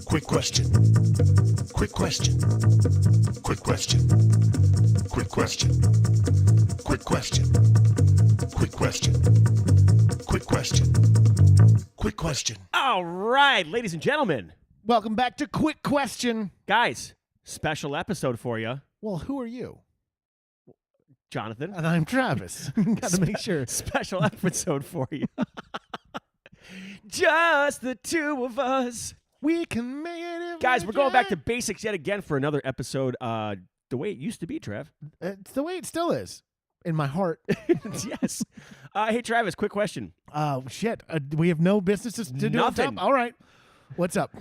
Quick question. Quick question. Quick question. Quick question. Quick question. Quick question. Quick question. Quick question. All right, ladies and gentlemen. Welcome back to Quick Question. Guys, special episode for you. Well, who are you? Jonathan. And I'm Travis. Got to make sure. Special episode for you. Just the two of us. We can make it. Guys, we're going back to basics yet again for another episode. The way it used to be, Trev. It's the way it still is. In my heart. Yes. Hey, Travis, quick question. Shit. We have no businesses to do. Nothing. All right. What's up?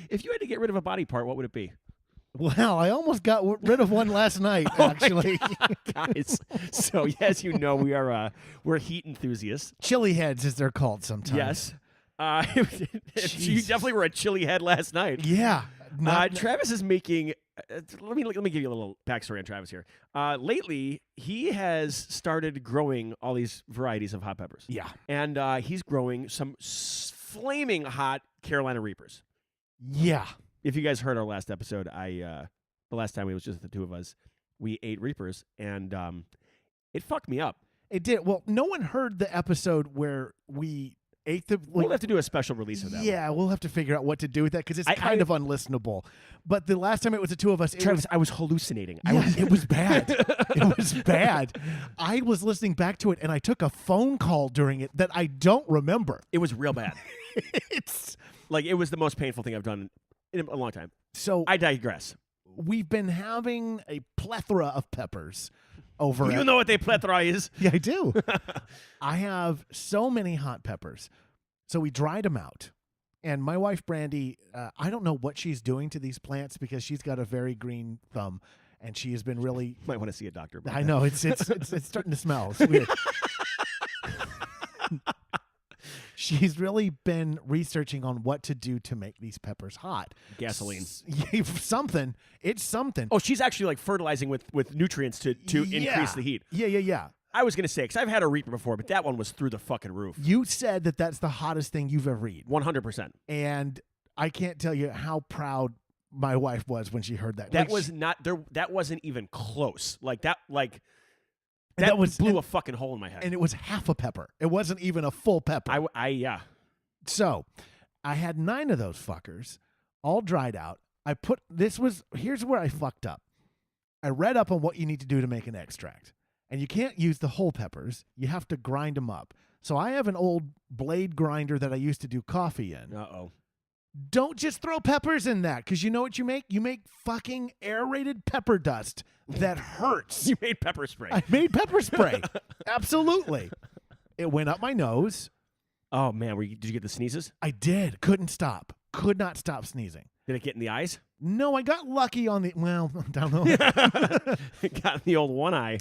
If you had to get rid of a body part, what would it be? Well, I almost got rid of one last night, actually. Guys, so as you know, we're heat enthusiasts. Chili heads, as they're called sometimes. Yes. You definitely were a chili head last night. Yeah. Travis is making. Let me give you a little backstory on Travis here. Lately, he has started growing all these varieties of hot peppers. Yeah. And he's growing some flaming hot Carolina Reapers. Yeah. If you guys heard our last episode, the last time it was just the two of us, we ate Reapers, and it fucked me up. It did. Well, no one heard the episode where we ate the... We'll have to do a special release of that. Yeah, we'll have to figure out what to do with that because it's kind of unlistenable. But the last time it was the two of us... Travis, I was hallucinating. It was bad. It was bad. I was listening back to it, and I took a phone call during it that I don't remember. It was real bad. It's... Like, it was the most painful thing I've done in a long time. So I digress. We've been having a plethora of peppers over. You know what a plethora is? Yeah, I do. I have so many hot peppers. So we dried them out. And my wife, Brandy, I don't know what she's doing to these plants because she's got a very green thumb. And she has been really... Might want to see a doctor about I that. know. It's starting to smell. It's weird. She's really been researching on what to do to make these peppers hot. Gasoline. Something. It's something. Oh, she's actually like fertilizing with nutrients to increase the heat. Yeah. I was going to say, because I've had a Reaper before, but that one was through the fucking roof. You said that that's the hottest thing you've ever eaten. 100%. And I can't tell you how proud my wife was when she heard that. That was not there. That wasn't even close. That blew a fucking hole in my head. And it was half a pepper. It wasn't even a full pepper. Yeah. So I had 9 of those fuckers all dried out. Here's where I fucked up. I read up on what you need to do to make an extract. And you can't use the whole peppers. You have to grind them up. So I have an old blade grinder that I used to do coffee in. Uh-oh. Don't just throw peppers in that, because you know what you make? You make fucking aerated pepper dust that hurts. You made pepper spray. I made pepper spray. Absolutely. It went up my nose. Oh, man. Did you get the sneezes? I did. Couldn't stop. Could not stop sneezing. Did it get in the eyes? No, I got lucky on the... Well, I don't know. It got in the old one eye.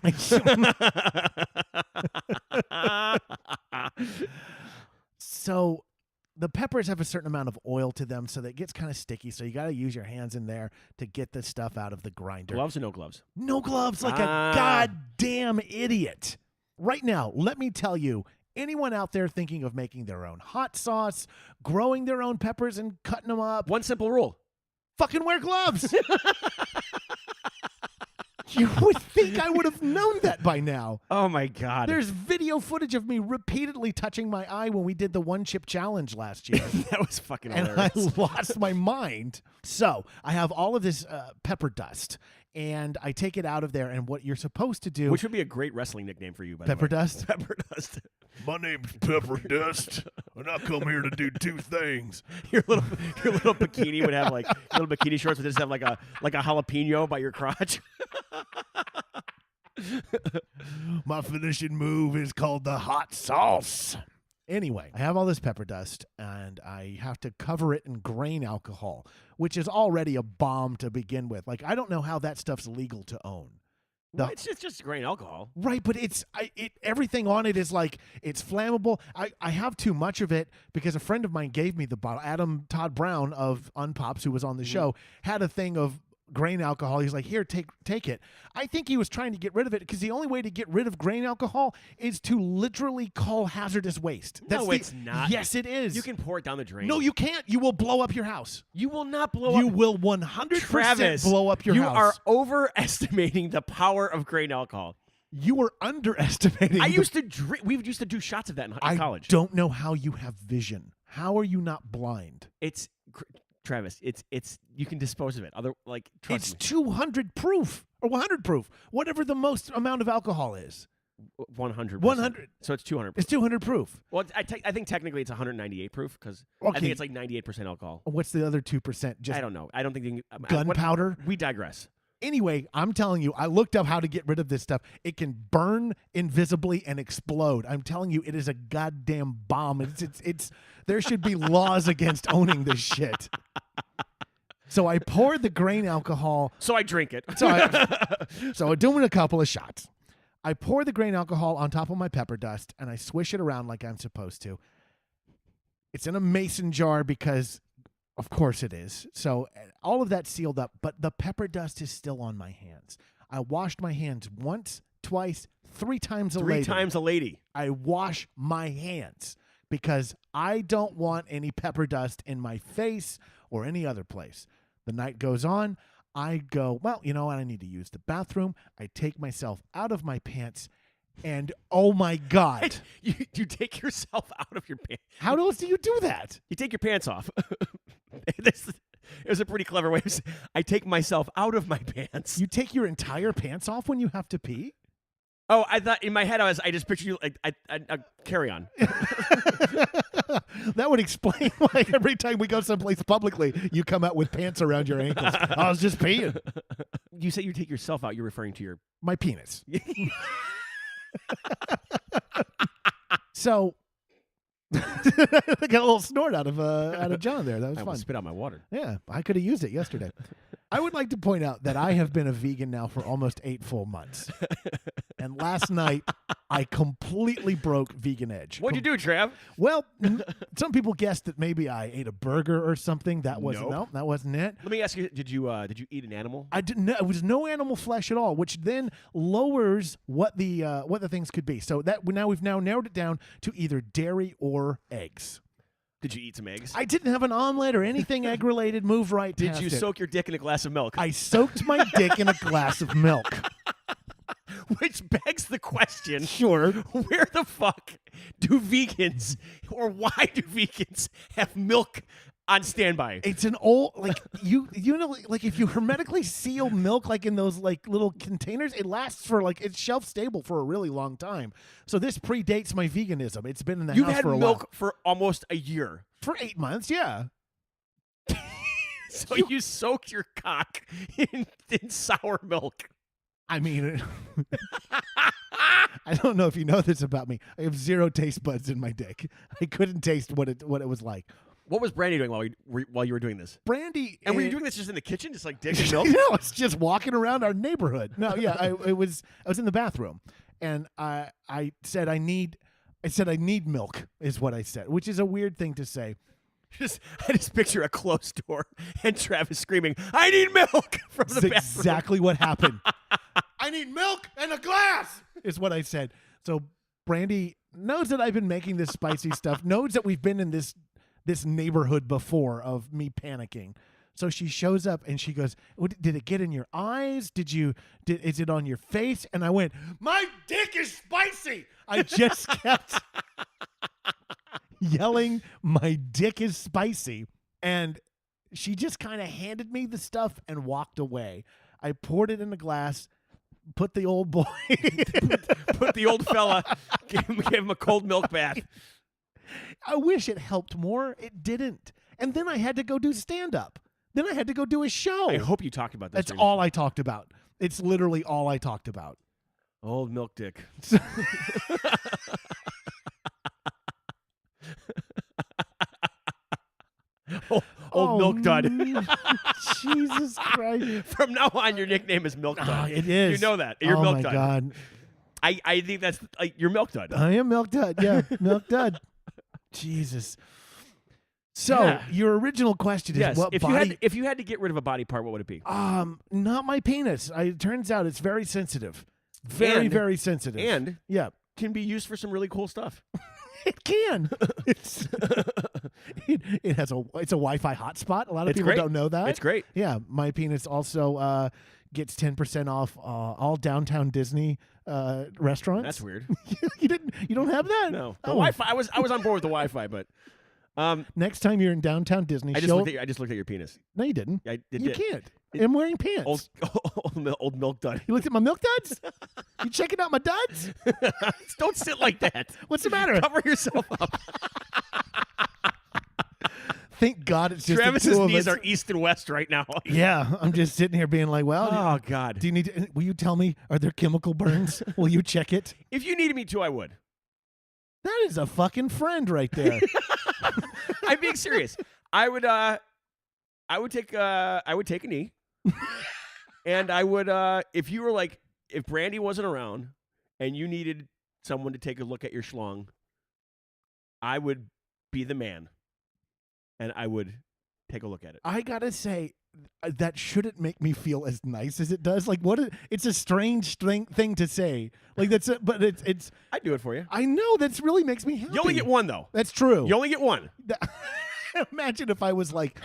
So... the peppers have a certain amount of oil to them, so that it gets kind of sticky. So you got to use your hands in there to get the stuff out of the grinder. Gloves or no gloves? No gloves, like a goddamn idiot. Right now, let me tell you, anyone out there thinking of making their own hot sauce, growing their own peppers and cutting them up. One simple rule. Fucking wear gloves. You would think I would have known that by now. Oh, my God. There's video footage of me repeatedly touching my eye when we did the one-chip challenge last year. That was fucking and hilarious. I lost my mind. So I have all of this pepper dust, and I take it out of there, and what you're supposed to do... Which would be a great wrestling nickname for you, by Pepper the way. Dust? Pepper Dust. My name's Pepper Dust, and I come here to do 2 things. Your little bikini would have little bikini shorts would just have like a jalapeno by your crotch. My finishing move is called the hot sauce. Anyway, I have all this pepper dust, and I have to cover it in grain alcohol, which is already a bomb to begin with. Like, I don't know how that stuff's legal to own. Well, it's just grain alcohol. Right, but everything on it is like, it's flammable. I have too much of it because a friend of mine gave me the bottle. Adam Todd Brown of Unpops, who was on the show, had a thing of grain alcohol. He's like, here, take it. I think he was trying to get rid of it because the only way to get rid of grain alcohol is to literally call hazardous waste. It's not. Yes, it is. You can pour it down the drain. No, you can't. You will blow up your house. You will not blow up. You will 100% Travis, blow up your house. You are overestimating the power of grain alcohol. You are underestimating. We used to do shots of that in college. I don't know how you have vision. How are you not blind? It's Travis. It's you can dispose of it. Trust It's me. 200 proof or 100 proof, whatever the most amount of alcohol is. 100. 100. So it's 200. It's 200 proof. Well, I think technically it's 198 proof because Okay. I think it's like 98% alcohol. What's the other 2%? Just I don't know. I don't think you can, gunpowder. We digress. Anyway, I'm telling you, I looked up how to get rid of this stuff. It can burn invisibly and explode. I'm telling you, it is a goddamn bomb. It's there should be laws against owning this shit. So I poured the grain alcohol. So I drink it. So I'm doing a couple of shots. I pour the grain alcohol on top of my pepper dust, and I swish it around like I'm supposed to. It's in a mason jar because, of course it is. So all of that's sealed up, but the pepper dust is still on my hands. I washed my hands once, twice, 3 times a lady. 3 times a lady. I wash my hands because I don't want any pepper dust in my face or any other place. The night goes on. I go, well, you know what? I need to use the bathroom. I take myself out of my pants, and oh my God. You take yourself out of your pants. How else do you do that? You take your pants off. It was a pretty clever way of saying, I take myself out of my pants. You take your entire pants off when you have to pee? Oh, I thought in my head I just pictured you like I carry on. That would explain why every time we go someplace publicly, you come out with pants around your ankles. I was just peeing. You say you take yourself out. You're referring to your My penis. So I got a little snort out of John there. That was I fun. almost spit out my water. Yeah, I could have used it yesterday. I would like to point out that I have been a vegan now for almost 8 full months. And last night, I completely broke vegan edge. What'd you do, Trav? Well, some people guessed that maybe I ate a burger or something. That wasn't Nope. that wasn't it. Let me ask you: Did you eat an animal? I didn't. It was no animal flesh at all, which then lowers what the things could be. So we've now narrowed it down to either dairy or eggs. Did you eat some eggs? I didn't have an omelet or anything egg related. Move right Did past you it. soak your dick in a glass of milk? I soaked my dick in a glass of milk. Which begs the question: Sure. Where the fuck do vegans, or why do vegans have milk on standby? It's an old you know like if you hermetically seal milk like in those like little containers, it lasts for it's shelf stable for a really long time. So this predates my veganism. It's been in the You've house had for a milk while. for almost a year. For 8 months, yeah. So you soaked your cock in sour milk. I mean, I don't know if you know this about me. I have 0 taste buds in my dick. I couldn't taste what it was like. What was Brandy doing while you were doing this? Brandy, And were you doing this just in the kitchen, just like dick and milk? No, it's just walking around our neighborhood. No, yeah, I was in the bathroom, and I said I need milk is what I said, which is a weird thing to say. I just picture a closed door and Travis screaming, "I need milk!" from the That's bathroom. exactly what happened. I need milk and a glass is what I said. So Brandy knows that I've been making this spicy stuff, knows that we've been in this neighborhood before of me panicking. So she shows up and she goes, "Did it get in your eyes? Is it on your face?" And I went, "My dick is spicy." I just kept yelling, "My dick is spicy." And she just kind of handed me the stuff and walked away. I poured it in a glass, put the old boy, put the old fella, gave him a cold milk bath. I wish it helped more. It didn't. And then I had to go do stand-up. Then I had to go do a show. I hope you talked about this. That's all I talked about. It's literally all I talked about. Old milk dick. Old Milk Dud. Jesus Christ. From now on, your nickname is Milk Dud. Oh, it is. You know that. You're Milk my Dud. God. I think that's you're Milk Dud. I am Milk Dud. Yeah, Milk Dud. Jesus. So Yeah. your original question is Yes. what If body? you had to get rid of a body part, what would it be? Not my penis. It turns out it's very sensitive. Very, And- very sensitive. And yeah, can be used for some really cool stuff. it can. It's it's a Wi-Fi hotspot. A lot of It's people great. don't know that. It's great. Yeah, my penis also gets 10% off all downtown Disney restaurants. That's weird. You don't have that? No, the Oh. Wi-Fi. I was on board with the Wi-Fi, but Next time you're in downtown Disney, I just looked at your penis. No, you didn't. I You did. can't. I'm wearing pants. Old Milk Dud. You looked at my milk duds? You checking out my duds? Don't sit like that. What's the matter? Cover yourself up. Thank God it's just Travis's the two of knees us. are east and west right now. Yeah, I'm just sitting here being like, well, Oh God. do you need to, will you tell me, are there chemical burns? Will you check it? If you needed me to, I would. That is a fucking friend right there. I'm being serious. I would take a knee, and I would if you were like, if Brandy wasn't around and you needed someone to take a look at your schlong, I would be the man, and I would take a look at it. I gotta say, that shouldn't make me feel as nice as it does. Like, it's a strange thing to say. Like but it's. I'd do it for you. I know that's really makes me happy. You only get one though. That's true. You only get one. Imagine if I was like,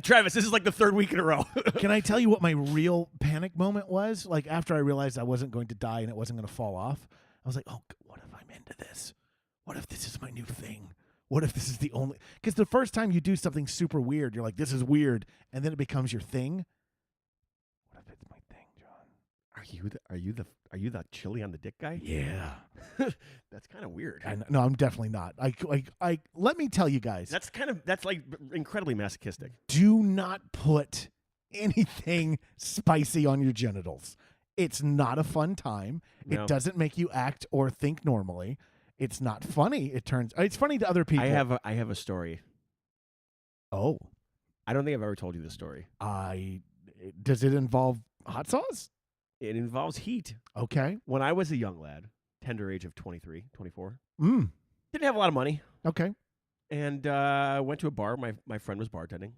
Travis, this is like the third week in a row. can I tell you what my real panic moment was? Like after I realized I wasn't going to die and it wasn't going to fall off, I was like, oh, what if I'm into this? What if this is my new thing? What if this is the only? Because the first time you do something super weird, you're like, this is weird, and then it becomes your thing. What if it's my thing, John? Are you the chili on the dick guy? Yeah. That's kind of weird. No, I'm definitely not. I let me tell you guys. That's like incredibly masochistic. Do not put anything spicy on your genitals. It's not a fun time. No. It doesn't make you act or think normally. It's not funny. It's funny to other people. I have a story. Oh, I don't think I've ever told you this story. does it involve hot sauce? It involves heat. Okay. When I was a young lad, tender age of 23, 24, Mm. didn't have a lot of money, Okay. and went to a bar. My friend was bartending,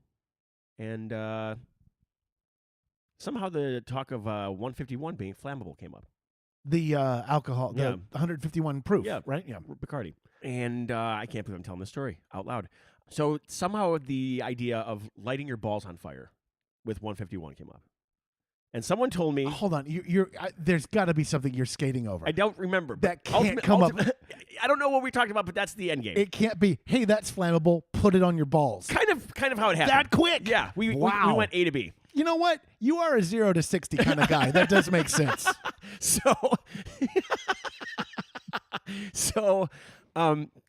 and somehow the talk of 151 being flammable came up. The alcohol, the Yeah. 151 proof, Yeah. right? Yeah. Bacardi. And I can't believe I'm telling this story out loud. So somehow the idea of lighting your balls on fire with 151 came up. And someone told me, Hold on. There's got to be something you're skating over. I don't remember. That but can't come up. I don't know what we talked about, but that's the end game. It can't be, hey, that's flammable. Put it on your balls. kind of how it happened. That quick. Yeah, we Wow. went A to B. You know what? You are a 0 to 60 kind of guy. That does make sense. So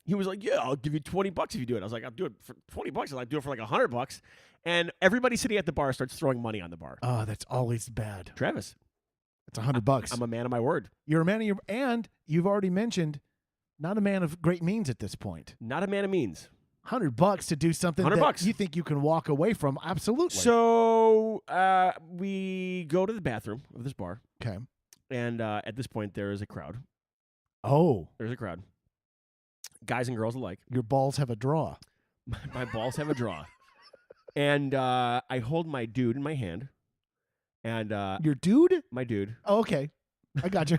he was like, "Yeah, I'll give you $20 if you do it." I was like, "I'll do it for $20. I'll do it for like $100." And everybody sitting at the bar starts throwing money on the bar. Oh, that's always bad. Travis, It's $100. I'm a man of my word. You're a man of and you've already mentioned, not a man of great means at this point. Not a man of means. $100 to do something that $100. you think you can walk away from. Absolutely. So we go to the bathroom of this bar, Okay. and at this point there is a crowd. Oh, There's a crowd, guys and girls alike. your balls have a draw. My balls have a draw, and I hold my dude in my hand, and Your dude? my dude, Oh, okay. I got you.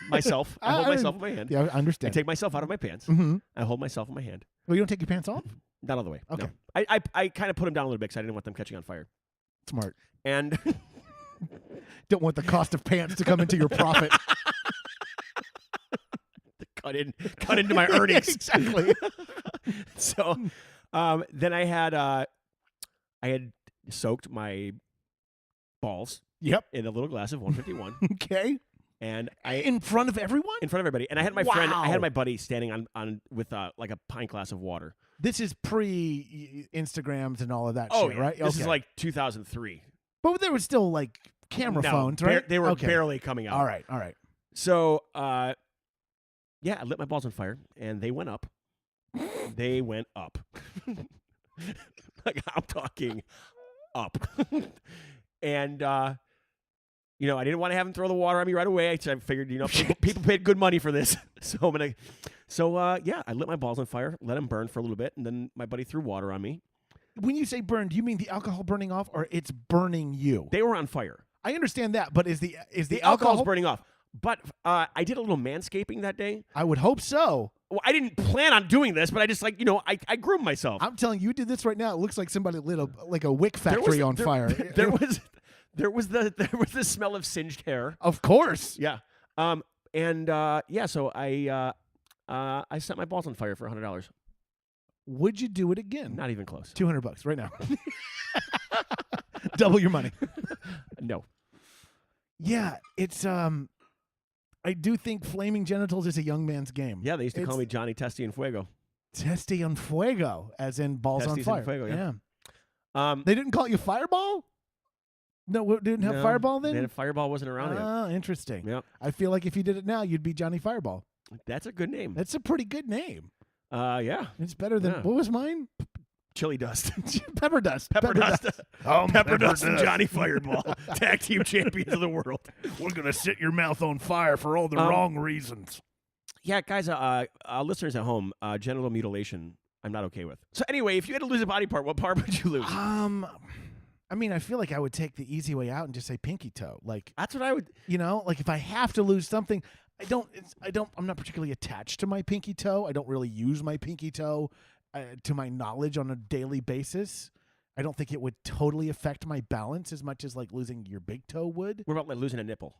myself. I hold myself in my hand. Yeah, I I understand. take myself out of my pants. Mm-hmm. I hold myself in my hand. Well, you don't take your pants off? Not all the way. Okay. No. I kind of put them down a little bit because I didn't want them catching on fire. Smart. And Don't want the cost of pants to come into your profit. cut into my earnings. Exactly. So then I had soaked my balls Yep. in a little glass of 151, Okay. and I In front of everyone? in front of everybody. And I had my friend, I Wow. had my buddy standing on with like a pint glass of water. This is pre Instagrams and all of that Oh shit, yeah, right? this Okay. is like 2003. But there was still like camera No, phones, right? They were Okay. barely coming out. All right. All right. So yeah, I lit my balls on fire, and they went up. They went up. Like I'm talking up. And I didn't want to have him throw the water on me right away. So I figured, people paid good money for this, so I'm gonna So yeah, I lit my balls on fire, let them burn for a little bit, and then my buddy threw water on me. When you say burn, do you mean the alcohol burning off, or it's burning you? They were on fire. I understand that, but is the alcohol's burning off? But I did a little manscaping that day. I would hope so. Well, I didn't plan on doing this, but I just I groomed myself. I'm telling you, did this right now. It looks like somebody lit a wick factory on fire. There was the smell of singed hair. Of course. Yeah. So I set my balls on fire for $100. Would you do it again? Not even close. $200 right now. Double your money. No. Yeah, it's I do think flaming genitals is a young man's game. Yeah, they used to call me Johnny Testi and Fuego. Testi en fuego, as in balls on Testes fire. en fuego, yeah. They didn't call you Fireball? No, didn't have Fireball then? Fireball wasn't around yet. Ah, interesting. Yep. I feel like if you did it now, you'd be Johnny Fireball. That's a good name. That's a pretty good name. Yeah. It's better than what was mine? Chili Dust. Pepper Dust. Pepper Dust. Pepper Dust and Dust. Johnny Fireball. Tag team champions of the world. We're going to set your mouth on fire for all the wrong reasons. Yeah, guys, listeners at home, genital mutilation, I'm not okay with. So anyway, if you had to lose a body part, what part would you lose? I mean, I feel like I would take the easy way out and just say pinky toe. Like, That's what I would. like if I have to lose something, I'm not particularly attached to my pinky toe. I don't really use my pinky toe to my knowledge on a daily basis. I don't think it would totally affect my balance as much as like losing your big toe would. What about like losing a nipple?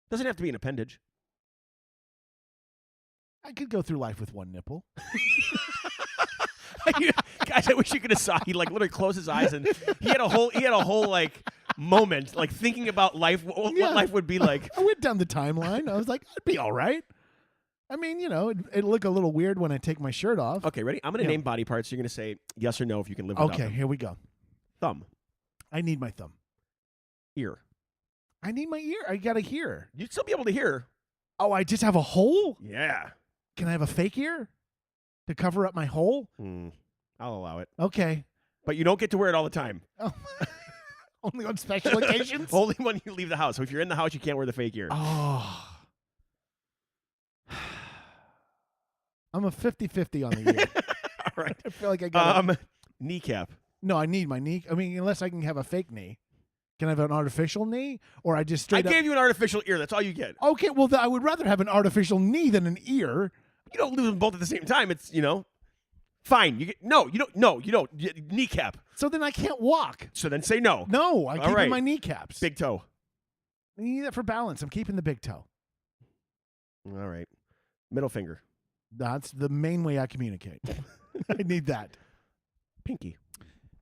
Doesn't have to be an appendage. I could go through life with one nipple. Guys, I wish you could have saw. He like literally closed his eyes and he had a whole like moment, like thinking about life, what life would be like. I went down the timeline. I was like, I'd be all right. I mean, it'd look a little weird when I take my shirt off. Okay, ready? I'm going to name body parts. You're going to say yes or no if you can live without them. Okay, here we go. Thumb. I need my thumb. Ear. I need my ear. I got to hear. You'd still be able to hear. Oh, I just have a hole? Yeah. Can I have a fake ear to cover up my hole? I'll allow it. Okay. But you don't get to wear it all the time. Oh. Only on special occasions? Only when you leave the house. So if you're in the house, you can't wear the fake ear. Oh. I'm a 50-50 on the ear. All right. I feel like I got kneecap. No, I need my knee. I mean, unless I can have a fake knee. Can I have an artificial knee? Or I just straight I gave you an artificial ear. That's all you get. Okay, well, I would rather have an artificial knee than an ear. You don't lose them both at the same time. It's, fine. You don't. Kneecap. So then I can't walk. So then say no. No, I'm keeping my kneecaps. Big toe. I need that for balance. I'm keeping the big toe. All right. Middle finger. That's the main way I communicate. I need that. Pinky.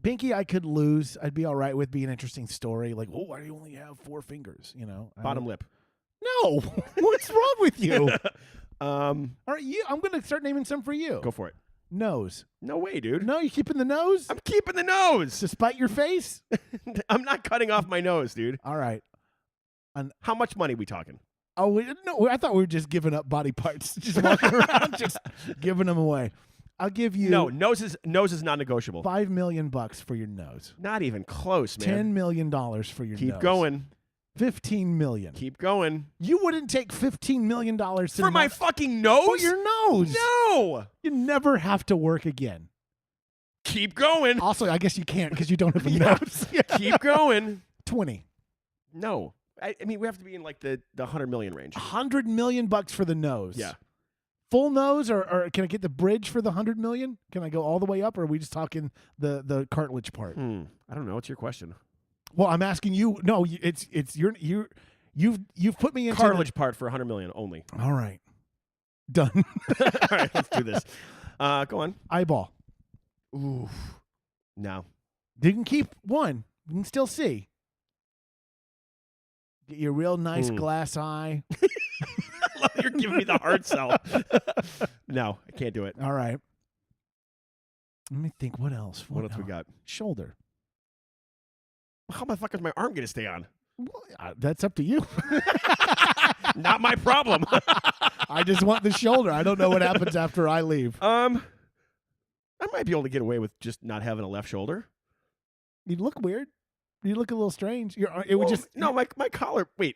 Pinky I could lose. I'd be all right with. Be an interesting story. Like, why do you only have 4 fingers? Bottom lip. No. What's wrong with you? All right, I'm going to start naming some for you. Go for it. Nose. No way, dude. No, you keeping the nose? I'm keeping the nose. Despite your face? I'm not cutting off my nose, dude. All right. How much money we talking? Oh, no, I thought we were just giving up body parts. Just walking around, just giving them away. I'll give you... No, nose is non-negotiable. $5 million for your nose. Not even close, man. $10 million for your nose. Keep going. $15 million. Keep going. You wouldn't take $15 million for my fucking nose? For your nose. No. You never have to work again. Keep going. Also, I guess you can't because you don't have a nose. Keep going. 20. No. I mean, we have to be in like the 100 million range. $100 million for the nose. Yeah. Full nose, or can I get the bridge for the 100 million? Can I go all the way up, or are we just talking the cartilage part? I don't know. What's your question? Well, I'm asking you. No, it's you've put me into cartilage part for 100 million only. All right, done. All right, let's do this. Go on. Eyeball. Ooh. No. You can keep one. You can still see. Get your real nice glass eye. You're giving me the hard sell. No, I can't do it. All right. Let me think. What else? What else we got? Shoulder. How the fuck is my arm going to stay on? Well, that's up to you. Not my problem. I just want the shoulder. I don't know what happens after I leave. I might be able to get away with just not having a left shoulder. You look weird. You look a little strange. Would just no. My collar. Wait,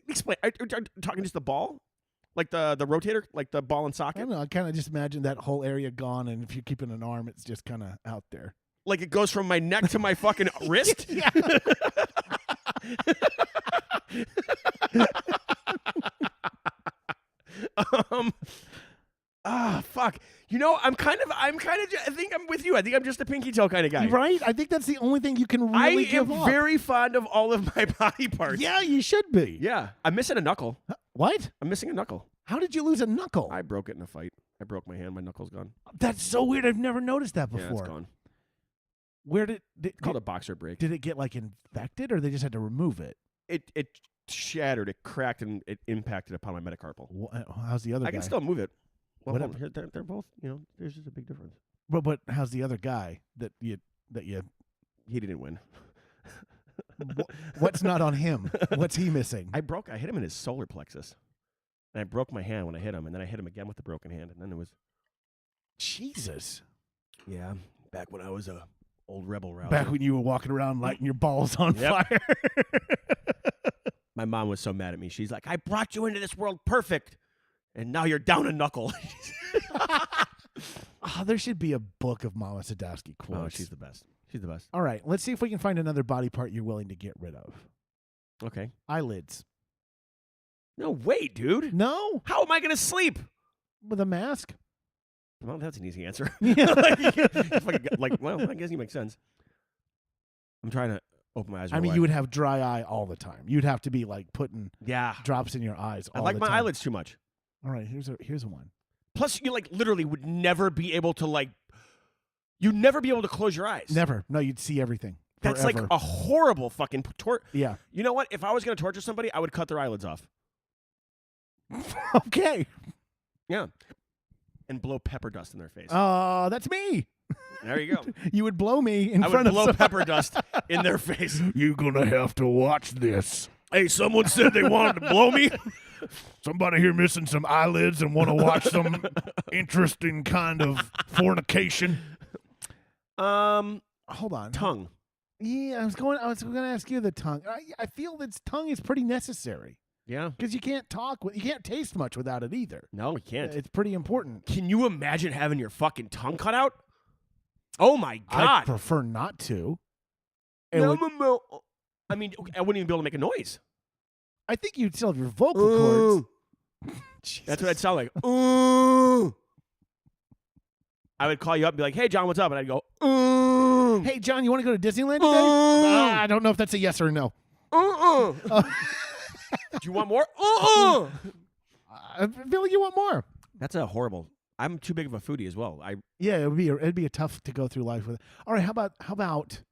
explain. Are you talking just the ball? Like the rotator, like the ball and I socket. don't know. I kind of just imagine that whole area gone, and if you're keeping an arm, it's just kind of out there. Like it goes from my neck to my fucking wrist. Yeah. Fuck. You know, I think I'm with you. I think I'm just a pinky toe kind of guy. Right? I think that's the only thing you can I really am give up. very fond of all of my body parts. Yeah, you should be. Yeah. I'm missing a knuckle. What? I'm missing a knuckle. How did you lose a knuckle? I broke it in a fight. I broke my hand. My knuckle's gone. That's so weird. I've never noticed that Yeah, before. it's gone. Where did It's called a boxer break. did it get like infected, or they just had to remove it? It shattered. It cracked and it impacted upon my metacarpal. How's the other I guy? can still move it. Well, What hold on. They're both. You know, there's just a big difference. But how's the other guy that you He didn't win. what's not on him? What's he missing? I hit him in his solar plexus. And I broke my hand when I hit him, and then I hit him again with the broken hand, and then it was Jesus. yeah. Back when I was a old rebel rouser. Back when you were walking around lighting your balls on Yep. fire. My mom was so mad at me. She's like, "I brought you into this world perfect, and now you're down a knuckle." Oh, there should be a book of Mama Sadowski quotes. Oh, she's the best. She's the best. All right, let's see if we can find another body part you're willing to get rid of. Okay. Eyelids. No way, dude. No? How am I gonna sleep? With a mask? Well, that's an easy answer. Yeah. Well, I guess you make sense. I'm trying to open my eyes. I mean, you would have dry eye all the time. You'd have to be like putting Yeah. drops in your eyes I all like the my time. eyelids too much. All right, here's one. Plus, you like literally would never be able to you'd never be able to close your eyes. Never. No, you'd see everything. That's forever. like a horrible fucking Yeah. You know what? If I was going to torture somebody, I would cut their eyelids off. Okay. Yeah. And blow pepper dust in their face. Oh, that's me. There you go. You would blow me in I front would of blow some- pepper dust in their face. You gonna have to watch this. Hey, someone said they wanted to blow me. Somebody here missing some eyelids and want to watch some interesting kind of fornication. Hold on. Tongue. Yeah, I was going to ask you the tongue. I feel that tongue is pretty necessary Yeah. because you can't you can't taste much without it either. No, we can't. It's pretty important. Can you imagine having your fucking tongue cut out? Oh my I god. prefer not to. It No, would- no, no. I mean, I wouldn't even be able to make a noise. I think you'd still have your vocal cords. That's what I'd sound like. Ooh. I would call you up and be like, "Hey, John, what's up?" And I'd go, "Ooh. Hey, John, you want to go to Disneyland today? I don't know if that's a yes or a no. Do you want more? I feel like you want more. That's a horrible. I'm too big of a foodie as well. Yeah, it'd be a tough to go through life with. All right, how about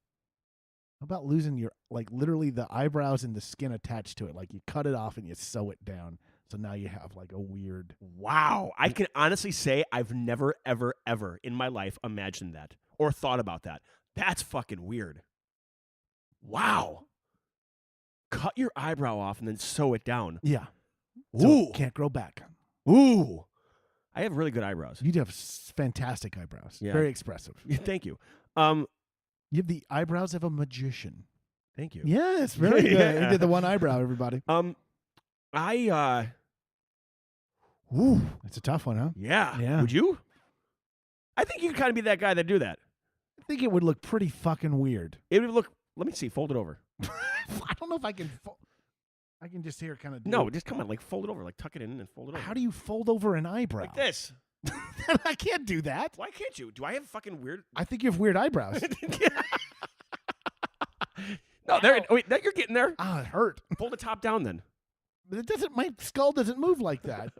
losing your literally the eyebrows and the skin attached to it? Like you cut it off and you sew it down, so now you have like a weird. Wow. I can honestly say I've never, ever, ever in my life imagined that or thought about that. That's fucking weird. Wow. Cut your eyebrow off and then sew it down. Yeah. Ooh. So it can't grow back. Ooh. I have really good eyebrows. You have fantastic eyebrows. Yeah. Very expressive. Thank you. You have the eyebrows of a magician. Thank you. Yes, very good. Yeah. You did the one eyebrow, everybody. Ooh. It's a tough one, huh? Yeah. Yeah. Would you? I think you could kind of be that guy that do that. I think it would look pretty fucking weird. It would look, let me see, fold it over. I don't know if I can. I can just hear kind of. No, just come on, fold it over, tuck it in and fold it over. How do you fold over an eyebrow? Like this. I can't do that. Why can't you? Do I have fucking weird? I think you have weird eyebrows. No, there. Wait, you're getting there. Ah, it hurt. Pull the top down then. But it doesn't. My skull doesn't move like that.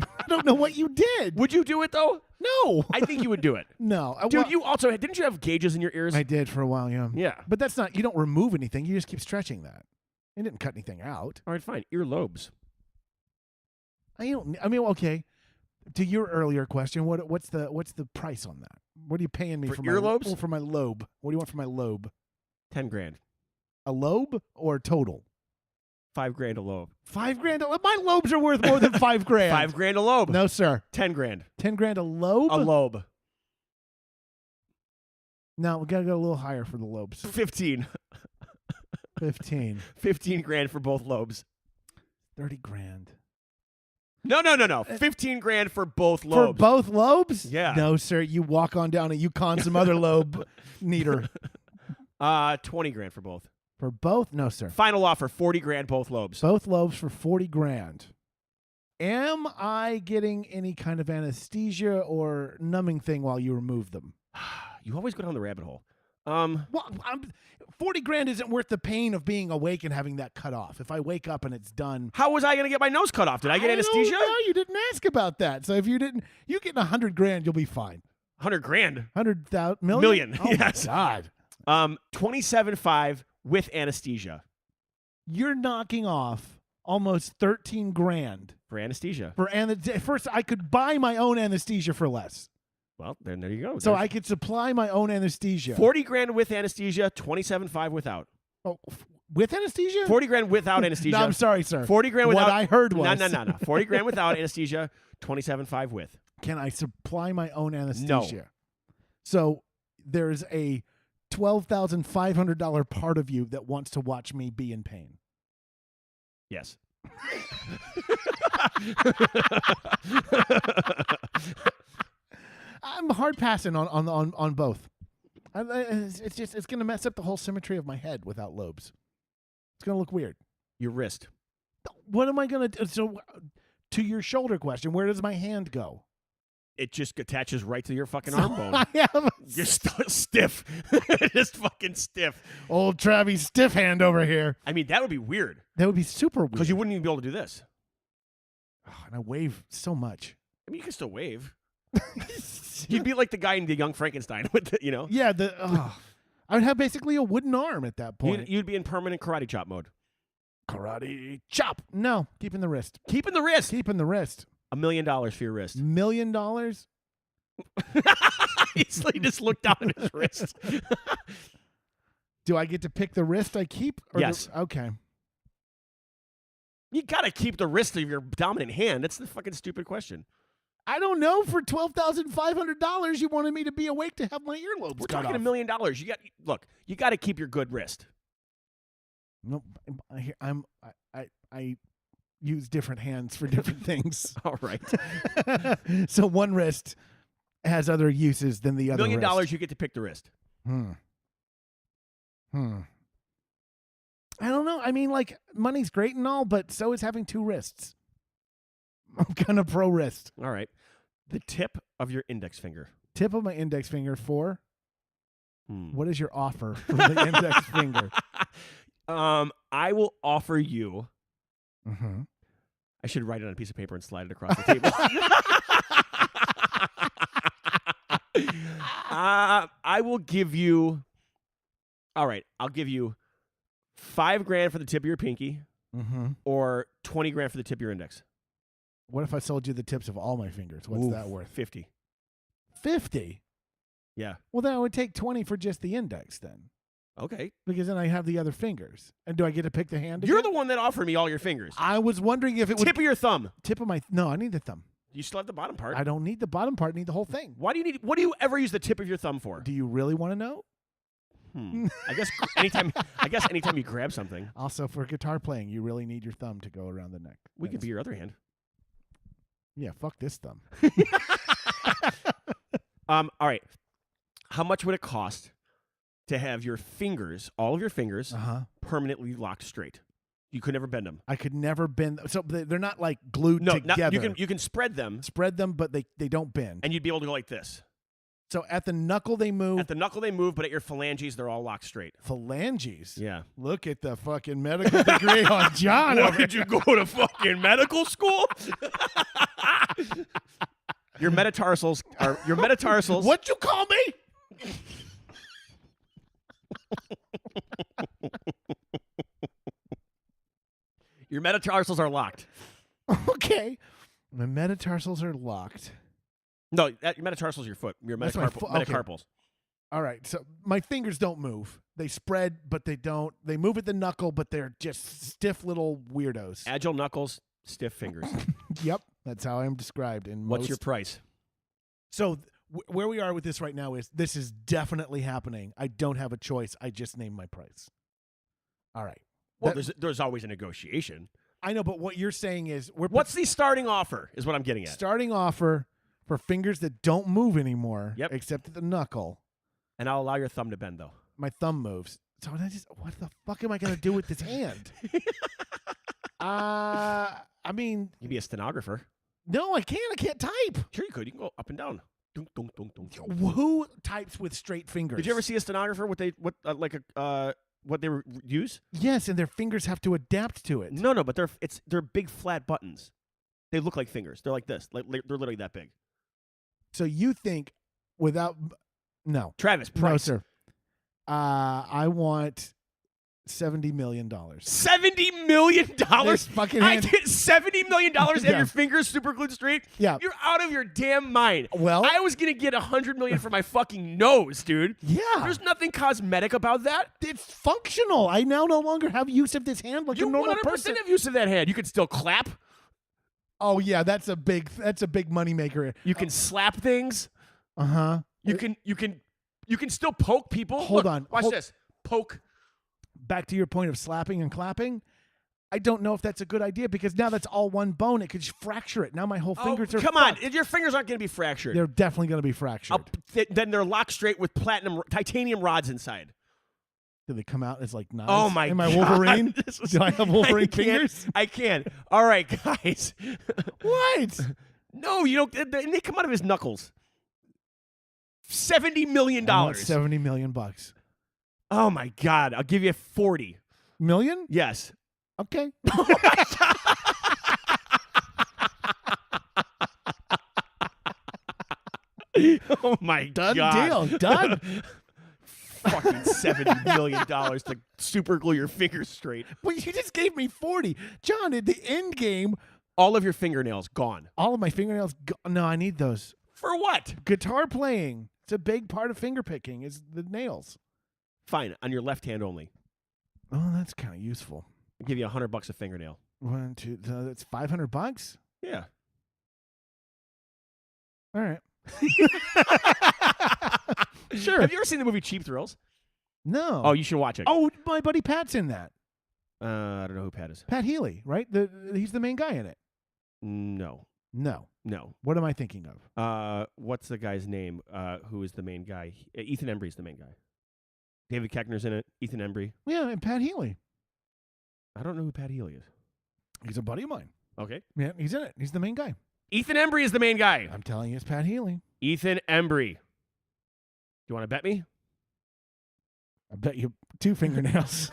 I don't know what you did. Would you do it though? No. I think you would do it. No, Dude, well, you also didn't you have gauges in your ears? I did for a while, yeah. Yeah. But that's not. You don't remove anything. You just keep stretching that. You didn't cut anything out. All right, fine. Earlobes. I don't. I mean, okay. To your earlier question, what's the price on that? What are you paying me For for earlobes? My for my lobe? What do you want for my lobe? $10,000. A lobe or total? $5,000 a lobe. $5,000. My lobes are worth more than $5,000. $5,000 a lobe. No, sir. $10,000. $10,000 a lobe. A lobe. No, we gotta go a little higher for the lobes. 15. 15. $15,000 for both lobes. $30,000. No. 15 grand for both For lobes. both lobes? Yeah. No, sir. You walk on down and you con some other lobe neater. 20 grand for both. For both? No, sir. Final offer, 40 grand both lobes. Both lobes for 40 grand. Am I getting any kind of anesthesia or numbing thing while you remove them? You always go down the rabbit hole. Well, 40 grand isn't worth the pain of being awake and having that cut off. If I wake up and it's done. How was I going to get my nose cut off? Did I get anesthesia? No, you didn't ask about that. So if you didn't, you get 100 grand, you'll be fine. 100 grand. 100,000 million? Million, Oh yes. my God. 27.5 with anesthesia. You're knocking off almost 13 grand. For anesthesia. First, I could buy my own anesthesia for less. Well, then there you go. So There's I could supply my own anesthesia. 40 grand with anesthesia, 27.5 without. Oh, with anesthesia? 40 grand without anesthesia. No, I'm sorry, sir. 40 grand without. What I heard was. No. 40 grand without anesthesia, 27.5 with. Can I supply my own anesthesia? So there's a $12,500 part of you that wants to watch me be in pain. Yes. I'm hard passing on both. It's going to mess up the whole symmetry of my head without lobes. It's going to look weird. Your wrist. What am I going to do? So to your shoulder question, where does my hand go? It just attaches right to your fucking So arm bone. I have You're stiff. Just fucking stiff. old Travis stiff hand over here. I mean, that would be weird. That would be super weird. Because you wouldn't even be able to do this. Oh, and I wave so much. I mean, you can still wave. You'd be like the guy in the Young Frankenstein with the, Yeah, I would have basically a wooden arm at that point. You'd be in permanent karate chop mode. Karate chop. No, keeping the wrist. Keeping the wrist. Keeping the wrist. $1 million for your wrist. $1 million? He just looked down at his wrist. Do I get to pick the wrist I keep? Or Yes. Okay. You got to keep the wrist of your dominant hand. That's the fucking stupid question. I don't know. For $12,500, you wanted me to be awake to have my earlobes We're cut talking off. $1 million. You got to keep your good wrist. Nope. I use different hands for different things. All right. So one wrist has other uses than the $1 other million, wrist. you get to pick the wrist. I don't know. I mean, like, money's great and all, but so is having two wrists. I'm kind of pro wrist. All right. The tip of your index finger. Tip of my index finger for? Hmm. What is your offer for the index finger? I will offer you. Mm-hmm. I should write it on a piece of paper and slide it across the table. I will give you. All right, I'll give you $5 grand for the tip of your pinky, or 20 grand for the tip of your index. What if I sold you the tips of all my fingers? What's that worth? 50. 50? Yeah. Well, then I would take 20 for just the index then. Okay. Because then I have the other fingers. And do I get to pick the hand again? You're the one that offered me all your fingers. I was wondering if it would... Tip of your thumb. Tip of my... No, I need the thumb. You still have the bottom part. I don't need the bottom part. I need the whole thing. Why do you need? What do you ever use the tip of your thumb for? Do you really want to know? I guess anytime you grab something. Also, for guitar playing, you really need your thumb to go around the neck. We could be your other hand. Yeah, fuck this thumb. All right. How much would it cost to have your fingers, all of your fingers, permanently locked straight? You could never bend them. I could never bend. So they're not like glued No, together. you can spread them. Spread them, but they don't bend. And you'd be able to go like this. So at the knuckle they move. At the knuckle they move, but at your phalanges they're all locked straight. Phalanges? Yeah. Look at the fucking medical degree on John. What, did you go to fucking medical school? Your metatarsals. What'd you call me? Your metatarsals are locked. Okay. My metatarsals are locked. No, your metatarsals are your foot. Your That's my metacarpals. All right. So my fingers don't move. They spread, but they don't. They move at the knuckle, but they're just stiff little weirdos. Agile knuckles, stiff fingers. Yep. That's how I'm described. What's your price? So where we are with this right now is this is definitely happening. I don't have a choice. I just named my price. All right. Well, there's always a negotiation. I know, but what you're saying is What's the starting offer is what I'm getting at. starting offer for fingers that don't move anymore, Yep. except at the knuckle. And I'll allow your thumb to bend, though. My thumb moves. So what the fuck am I going to do with this hand? I mean, You'd be a stenographer. no, I can't. I can't type. Sure you could. You can go up and down. Dunk, dunk, dunk, dunk, dunk. Who types with straight fingers? Did you ever see a stenographer? What they use? Yes, and their fingers have to adapt to it. No, but they're big flat buttons. They look like fingers. They're like this. Like they're literally that big. So you think without no, Travis, no, price. sir. I want $70 million. $70 million? This fucking I hand. get $70 million and Yeah. your fingers super glued straight? Yeah. You're out of your damn mind. Well, I was going to get $100 million for my fucking nose, dude. yeah, There's nothing cosmetic about that. it's functional. I now no longer have use of this hand like You a normal 100% person. have use of that hand. You can still clap. Oh yeah, that's a big moneymaker. You can slap things. Uh-huh. You can still poke people. Hold Look, on. Watch this. Poke. Back to your point of slapping and clapping. I don't know if that's a good idea because now that's all one bone. It could just fracture it. Now my whole fingers are come on. fucked. Your fingers aren't going to be fractured. They're definitely going to be fractured. Then they're locked straight with titanium rods inside. Do they come out as like knives? Oh my Am I God. Wolverine? Do I have Wolverine fingers? I can't. All right, guys. What? No, you don't. They come out of his knuckles. $70 million. I want $70 million. Oh my God. I'll give you 40. Million? Yes. Okay. Oh my Done God. deal. Done. Fucking $70 million to super glue your fingers straight. Well, you just gave me 40. John, at the end game, All of your fingernails gone. all of my fingernails. No, I need those. For what? Guitar playing. It's a big part of finger picking is the nails. Fine. On your left hand only. Oh, that's kind of useful. I'll give you $100 a fingernail. 1, 2, that's $500. Yeah. All right. Sure. Have you ever seen the movie Cheap Thrills? No. Oh, you should watch it. Oh, my buddy Pat's in that. I don't know who Pat is. Pat Healy, right? He's the main guy in it. No. No. What am I thinking of? What's the guy's name? Who is the main guy? Ethan Embry's the main guy. David Koechner's in it. Ethan Embry. Yeah, and Pat Healy. I don't know who Pat Healy is. He's a buddy of mine. Okay. Yeah, he's in it. He's the main guy. Ethan Embry is the main guy. I'm telling you, it's Pat Healy. Ethan Embry. You want to bet me? I bet you 2 fingernails.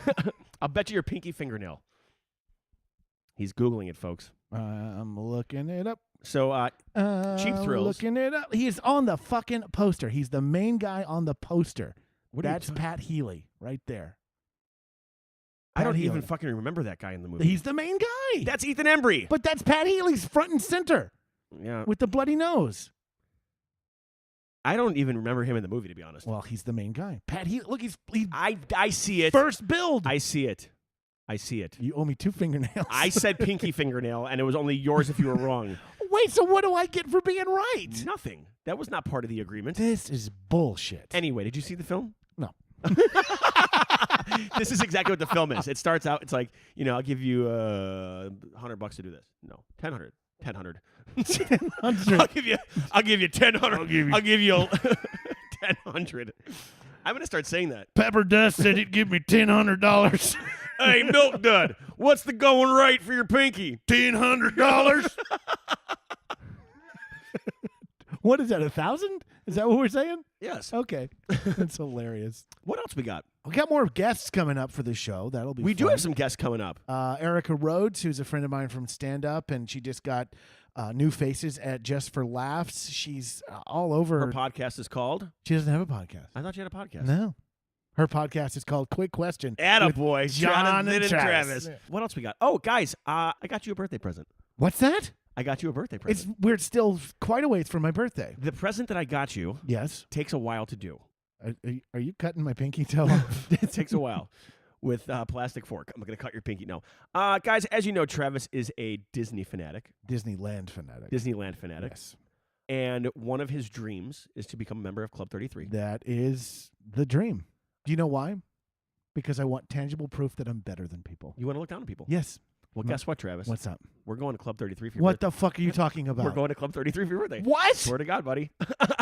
I'll bet you your pinky fingernail. He's Googling it, folks. I'm looking it up. So, Cheap Thrills. Looking it up. He's on the fucking poster. He's the main guy on the poster. What are you That's talking- Pat Healy right there. I don't Pat even Healy. fucking remember that guy in the movie. He's the main guy. That's Ethan Embry. But that's Pat Healy's front and center Yeah. with the bloody nose. I don't even remember him in the movie, to be honest. Well, he's the main guy. Pat Healy. Look, he's I see it. first build. I see it. I see it. You owe me 2 fingernails. I said pinky fingernail, and it was only yours if you were wrong. Wait, so what do I get for being right? Nothing. That was not part of the agreement. This is bullshit. Anyway, did you see the film? No. This is exactly what the film is. It starts out, it's like, I'll give you $100 to do this. No, 1,000. 1,000. I'll give you 1,000. I'll give you 1,000. I'm gonna start saying that. Pepper Dust said he'd give me $1,000. Hey, Milk Dud, what's the going rate for your pinky? $1,000. What is that, 1,000? Is that what we're saying? Yes. Okay. That's hilarious. What else we got? We got more guests coming up for the show. That'll be We do fun. have some guests coming up. Erica Rhodes, who's a friend of mine from Stand Up, and she just got new faces at Just for Laughs. She's all over. Her podcast is called. She doesn't have a podcast. I thought you had a podcast. No. Her podcast is called Quick Question. Attaboy, John Jonathan and and Travis. Travis. What else we got? Oh, guys, I got you a birthday present. What's that? I got you a birthday present. We're still quite a ways from my birthday. The present that I got you Yes. takes a while to do. Are you cutting my pinky toe off? It takes a while with a plastic fork. I'm going to cut your pinky. No. Guys, as you know, Travis is a Disney fanatic, Disneyland fanatic. Disneyland fanatic. Yes. And one of his dreams is to become a member of Club 33. That is the dream. Do you know why? Because I want tangible proof that I'm better than people. You want to look down on people. Yes. Well, guess what, Travis? What's up? We're going to Club 33 for your What birthday. the fuck are you talking about? We're going to Club 33 for your birthday. What? Swear to God, buddy.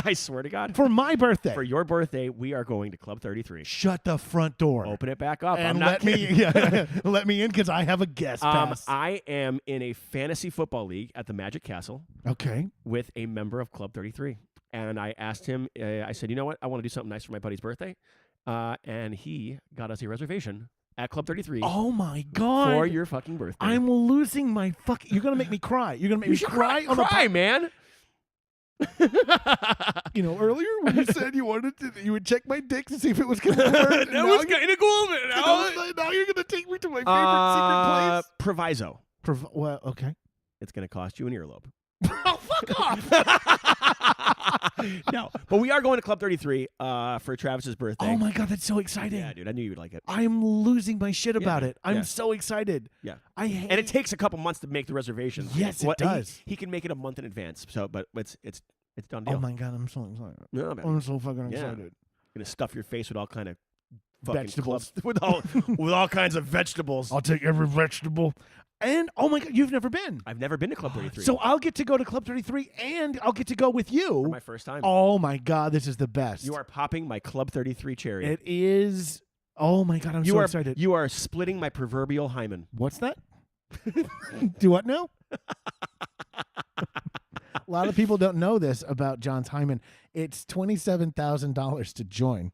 I swear to God. For my birthday. For your birthday, we are going to Club 33. Shut the front door. Open it back up. and I'm not kidding. let me in because I have a guest pass. I am in a fantasy football league at the Magic Castle Okay. with a member of Club 33. And I asked him, I said, you know what? I want to do something nice for my buddy's birthday. And he got us a reservation at Club 33 Oh my god. for your fucking birthday. I'm losing my fucking. You're gonna make me cry. You're gonna make me cry on cry, man. You know, earlier when you said you wanted to, you would check my dick to see if it was gonna hurt. That was kind of cool, man. Now you're gonna take me to my favorite secret place. Proviso. Well, okay. It's going to cost you an earlobe. Oh, fuck off. No, but we are going to Club 33 for Travis's birthday. Oh my god, that's so exciting. Yeah, dude, I knew you would like it. I'm losing my shit about it. I'm yeah. so excited. Yeah. I hate And it takes a couple months to make the reservation. Yes, it does. He can make it a month in advance. So, but it's done deal. Oh my god, I'm so excited. No, man. I'm so fucking Yeah. excited. Gonna stuff your face with all kind of fucking Vegetables. clubs, with all kinds of vegetables. I'll take every vegetable. And oh my god, you've never been. I've never been to Club 33. So I'll get to go to Club 33 and I'll get to go with for you. my first time. Oh my god, this is the best. You are popping my Club 33 cherry. It is. Oh my god, I'm you so are excited. You are splitting my proverbial hymen. What's that? Do what now? A lot of people don't know this about John's hymen. It's $27,000 to join,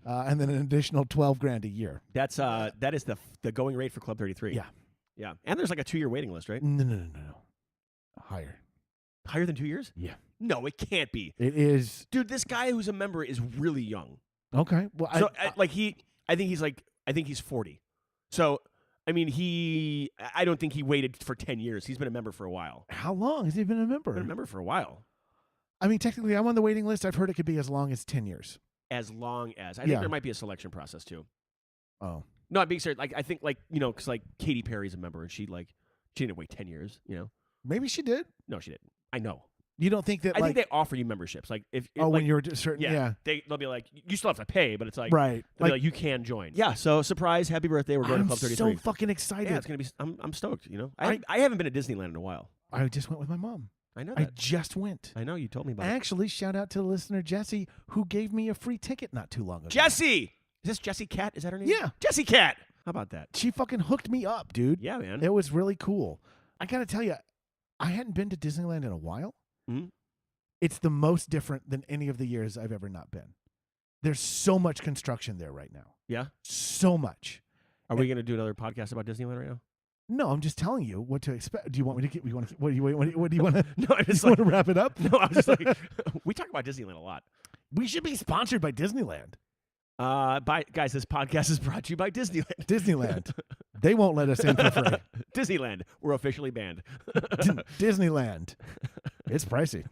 and then an additional $12,000 a year. That's that is the going rate for Club 33. Yeah. Yeah. And there's like a 2-year waiting list, right? No. Higher. Higher than 2 years? Yeah. No, it can't be. It is. Dude, this guy who's a member is really young. Okay. Well, So I think he's 40. So I mean, I don't think he waited for 10 years. He's been a member for a while. how long has he been a member? Been a member for a while. I mean, technically, I'm on the waiting list. I've heard it could be as long as 10 years. As long as. I Yeah. think there might be a selection process too. Oh. No, I'm being serious. Like I think because Katy Perry's a member and she didn't wait 10 years, Maybe she did. No, she didn't. I know. You don't think that, I like, think they offer you memberships. Like if when you're certain, yeah, they'll be like, you still have to pay, but it's like right. they'll be like, you can join. Yeah. So surprise, happy birthday. We're going I'm to Club 33. so fucking excited. Yeah, it's gonna be. I'm stoked. I haven't been to Disneyland in a while. I just went with my mom. I know I that. just went. I know you told me about it. Actually, shout out to the listener Jesse, who gave me a free ticket not too long ago. Jesse, is this Jessie Cat? Is that her name? Yeah. Jessie Cat. How about that? She fucking hooked me up, dude. Yeah, man. It was really cool. I gotta tell you, I hadn't been to Disneyland in a while. Mhm. It's the most different than any of the years I've ever not been. There's so much construction there right now. Yeah. So much. Are we gonna do another podcast about Disneyland right now? No, I'm just telling you what to expect. Do you want me to get? What do you want to? No, I You just want to wrap it up? No, I was just like, we talk about Disneyland a lot. We should be sponsored by Disneyland. Guys, this podcast is brought to you by Disneyland. Disneyland. They won't let us in for free. Disneyland, we're officially banned. Disneyland. It's pricey.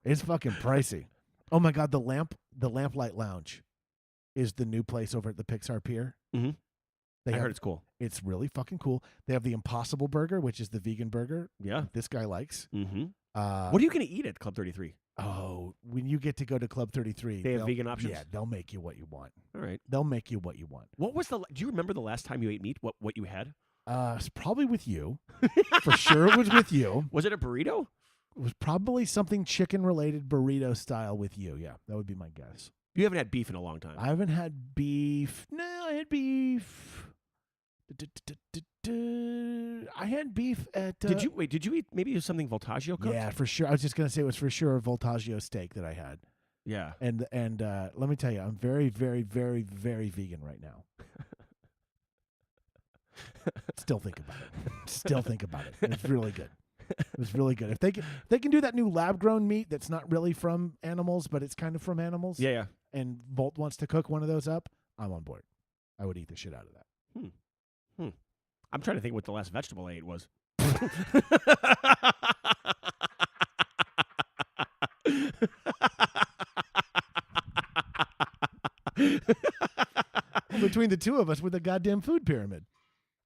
It's fucking pricey. Oh my god, the Lamplight Lounge is the new place over at the Pixar Pier. Mhm. They I have- heard it's cool. It's really fucking cool. They have the Impossible Burger, which is the vegan burger Yeah. this guy likes. Mm-hmm. What What are you gonna eat at Club 33? Oh, when you get to go to Club 33, They have they'll- vegan options? Yeah, they'll make you what you want. All right. They'll make you what you want. What was do you remember the last time you ate meat? What you had? It's probably with you. For sure it was with you. Was it a burrito? It was probably something chicken related burrito style with you. Yeah, that would be my guess. You haven't had beef in a long time. I haven't had beef. No, I had beef. I had beef at. Did you eat maybe something Voltaggio cooked? Yeah, for sure. I was just gonna say it was for sure a Voltaggio steak that I had. Yeah. And let me tell you, I'm very, very, very, very vegan right now. Still think about it. Still think about it. It's really good. It was really good. If they can do that new lab grown meat that's not really from animals, but it's kind of from animals. Yeah. And Volt wants to cook one of those up, I'm on board. I would eat the shit out of that. I'm trying to think what the last vegetable I ate was. Between the two of us with a goddamn food pyramid.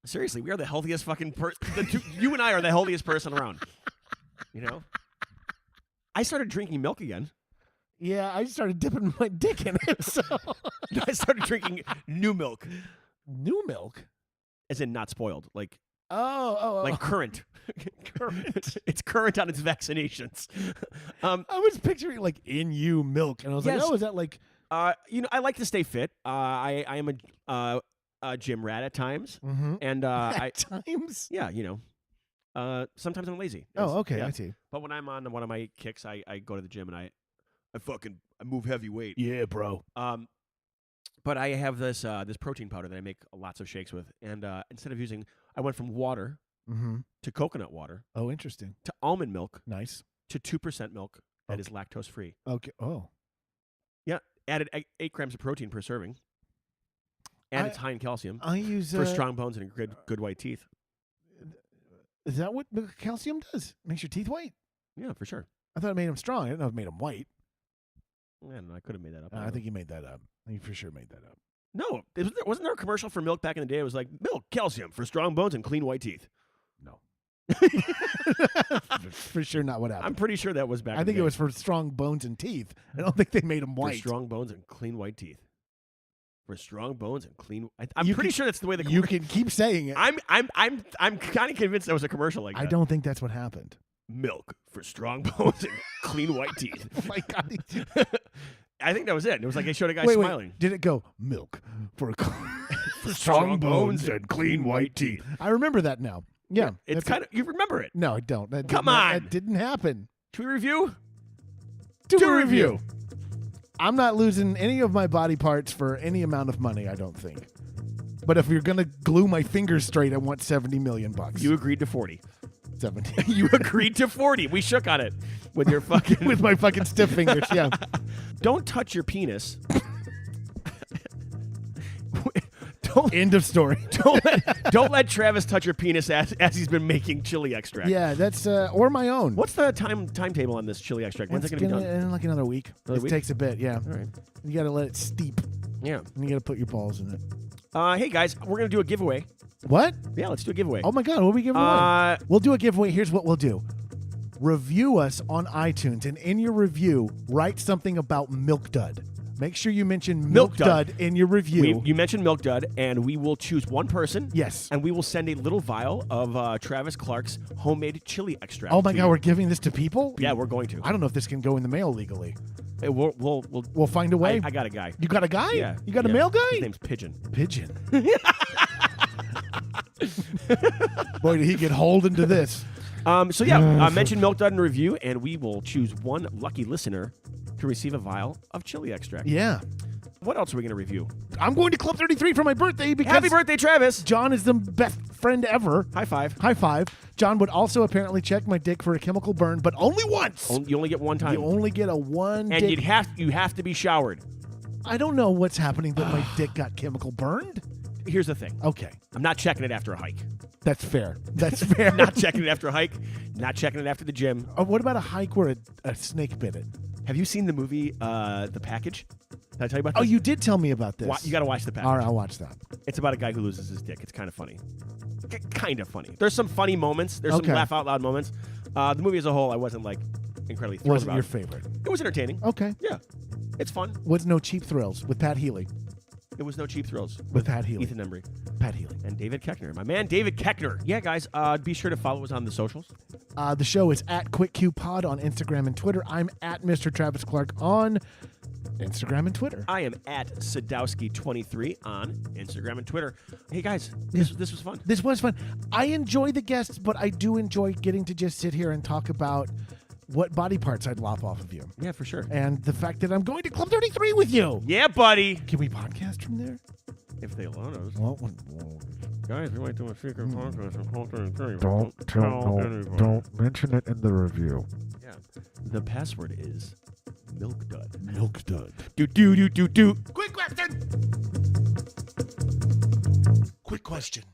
Seriously, we are the healthiest fucking person. You and I are the healthiest person around. I started drinking milk again. Yeah, I started dipping my dick in it. So I started drinking new milk, new milk. as in not spoiled. Like Like current. Current. It's current on its vaccinations. I was picturing like in you milk, and I was Yes. like, oh, is that like? I like to stay fit. I am a gym rat at times, Mm-hmm. and I times. yeah, sometimes I'm lazy. Oh, okay, yeah. I see. But when I'm on one of my kicks, I go to the gym and I move heavy weight. Yeah, bro. But I have this protein powder that I make lots of shakes with, and instead of I went from water Mm-hmm. to coconut water Oh, interesting. to almond milk Nice. to 2% milk that is lactose free. Okay. Oh, Yeah, added 8 grams of protein per serving, and it's high in calcium I use for strong bones and good white teeth. Is that what calcium does? Makes your teeth white? Yeah, for sure. I thought it made them strong. I didn't know it made them white. I don't know. I could have made that up. I think you made that up. You for sure made that up. No, wasn't there a commercial for milk back in the day? It was like milk, calcium for strong bones and clean white teeth. No. For sure not what happened. I'm pretty sure that was back. I in think the it day. was for strong bones and teeth. I don't think they made them For white. strong bones and clean white teeth. For strong bones and clean. I'm You pretty can- sure that's the way the You commercial. can keep saying it. I'm kind of convinced there was a commercial like that. I don't think that's what happened. Milk for strong bones and clean white teeth. Oh my God. I think that was it. It was like they showed a guy Wait, smiling. did it go milk for Strong bones and clean white teeth. I remember that now. Yeah. It's that's kind of you remember it. No, I don't. That Come did not- on. That didn't happen. Should we review? Do Do a a review. review. I'm not losing any of my body parts for any amount of money, I don't think. But if you're going to glue my fingers straight, I want $70 million. You agreed to 40. 70. You agreed to 40. We shook on it with your fucking. With my fucking stiff fingers, yeah. Don't touch your penis. End of story. Don't let Travis touch your penis as he's been making chili extract. Yeah, that's, or my own. What's the timetable on this chili extract? When's It's it going to be done? in like another week. Another It week? takes a bit, yeah. All right. You got to let it steep, Yeah. and you got to put your balls in it. Hey guys, we're going to do a giveaway. What? Yeah, let's do a giveaway. Oh my God, what are we giving away? Uh, We'll do a giveaway. Here's what we'll do. Review us on iTunes, and in your review, write something about Milk Dud. Make sure you mention Milk Dud in your review. you mentioned Milk Dud, and we will choose one person. Yes. And we will send a little vial of Travis Clark's homemade chili extract. Oh my to God, you. we're giving this to people? Yeah, we're going to. I don't know if this can go in the mail legally. Hey, we'll We'll find a way. I got a guy. You got a guy? Yeah. You got a yeah. mail guy? His name's Pigeon. Pigeon. Boy, did he get hold into this. So yeah, mention Milk Dud in the review, and we will choose one lucky listener to receive a vial of chili extract. Yeah. What else are we going to review? I'm going to Club 33 for my birthday because Happy birthday, Travis! John is the best friend ever. High five. High five. John would also apparently check my dick for a chemical burn, but only once. You only get one time. You only get a one and dick. you have to be showered. I don't know what's happening that my dick got chemical burned. Here's the thing. Okay. I'm not checking it after a hike. That's fair. That's fair. Not checking it after a hike. Not checking it after the gym. What about a hike where a snake bit it? Have you seen the movie The Package? Did I tell you about this? Oh, you did tell me about this. You got to watch The Package. All right, I'll watch that. It's about a guy who loses his dick. It's kind of funny. Kind of funny. There's some funny moments. There's Okay. some laugh out loud moments. The movie as a whole, I wasn't like incredibly thrilled Wasn't about. your favorite? It was entertaining. Okay. Yeah, it's fun. Was No Cheap Thrills with Pat Healy. It was no cheap thrills With Pat Healy. Ethan Embry Pat Healy. and David Keckner. My man, David Keckner. Yeah, guys, be sure to follow us on the socials. The show is at QuickQPod on Instagram and Twitter. I'm at Mr. Travis Clark on Instagram and Twitter. I am at Sadowski23 on Instagram and Twitter. Hey, guys, this was fun. This was fun. I enjoy the guests, but I do enjoy getting to just sit here and talk about what body parts I'd lop off of you. Yeah, for sure. And the fact that I'm going to Club 33 with you. Yeah, buddy. Can we podcast from there? If they allow us. Well, Guys, we might do a secret podcast of Hulk 33. don't mention it in the review. Yeah. The password is Milk Dud. Milk Dud. Do. Quick question.